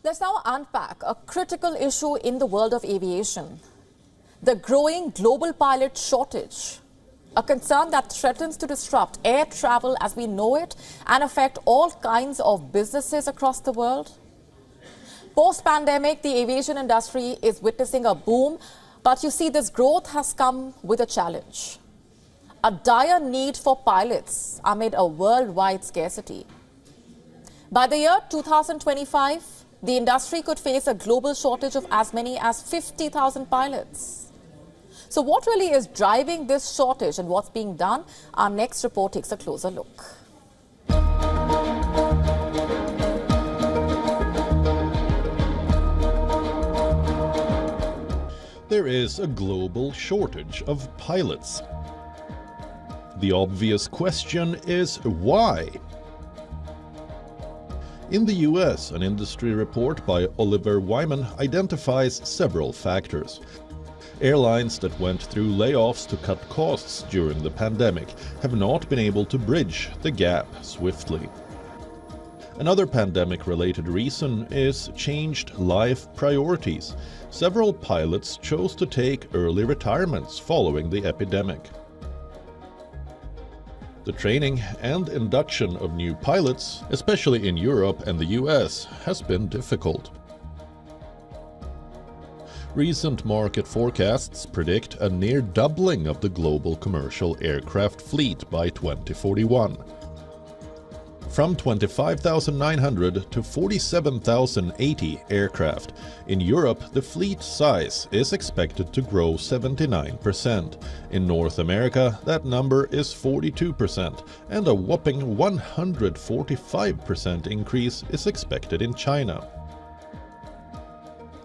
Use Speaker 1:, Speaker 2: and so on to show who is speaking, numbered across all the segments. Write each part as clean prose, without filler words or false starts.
Speaker 1: Let's now unpack a critical issue in the world of aviation: the growing global pilot shortage, a concern that threatens to disrupt air travel as we know it and affect all kinds of businesses across the world. Post-pandemic, the aviation industry is witnessing a boom, but you see, this growth has come with a challenge: a dire need for pilots amid a worldwide scarcity. By the year 2025, the industry could face a global shortage of as many as 50,000 pilots. So what really is driving this shortage and what's being done? Our next report takes a closer look.
Speaker 2: There is a global shortage of pilots. The obvious question is why? In the US, an industry report by Oliver Wyman identifies several factors. Airlines that went through layoffs to cut costs during the pandemic have not been able to bridge the gap swiftly. Another pandemic-related reason is changed life priorities. Several pilots chose to take early retirements following the epidemic. The training and induction of new pilots, especially in Europe and the US, has been difficult. Recent market forecasts predict a near doubling of the global commercial aircraft fleet by 2041. From 25,900 to 47,080 aircraft. In Europe, the fleet size is expected to grow 79%. In North America, that number is 42%, and a whopping 145% increase is expected in China.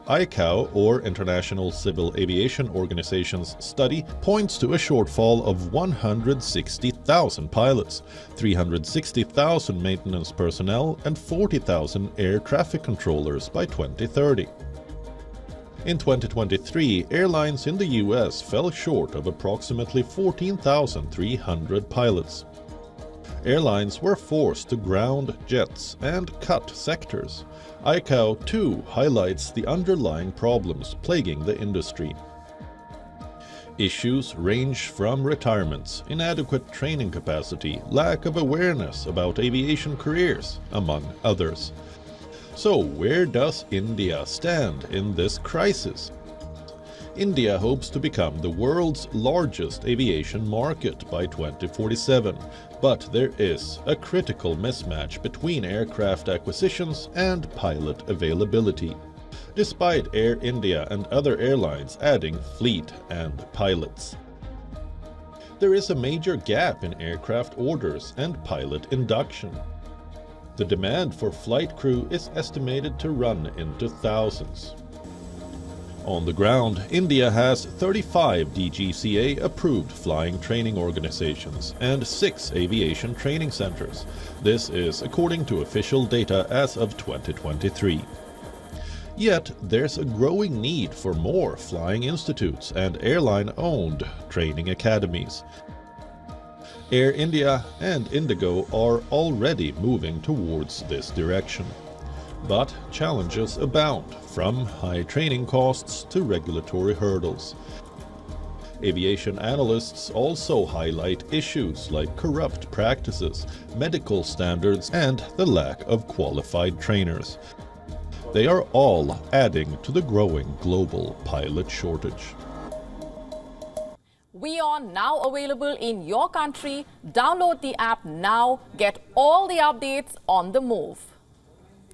Speaker 2: ICAO, or International Civil Aviation Organization's study, points to a shortfall of 160,000 pilots, 360,000 maintenance personnel and 40,000 air traffic controllers by 2030. In 2023, airlines in the US fell short of approximately 14,300 pilots. Airlines were forced to ground jets and cut sectors. ICAO too highlights the underlying problems plaguing the industry. Issues range from retirements, inadequate training capacity, lack of awareness about aviation careers, among others. So where does India stand in this crisis? India hopes to become the world's largest aviation market by 2047, but there is a critical mismatch between aircraft acquisitions and pilot availability, despite Air India and other airlines adding fleet and pilots. There is a major gap in aircraft orders and pilot induction. The demand for flight crew is estimated to run into thousands. On the ground, India has 35 DGCA-approved flying training organizations and 6 aviation training centers. This is according to official data as of 2023. Yet, there's a growing need for more flying institutes and airline-owned training academies. Air India and Indigo are already moving towards this direction. But challenges abound, from high training costs to regulatory hurdles. Aviation analysts also highlight issues like corrupt practices, medical standards, and the lack of qualified trainers. They are all adding to the growing global pilot shortage.
Speaker 1: WION now available in your country. Download the app now. Get all the updates on the move.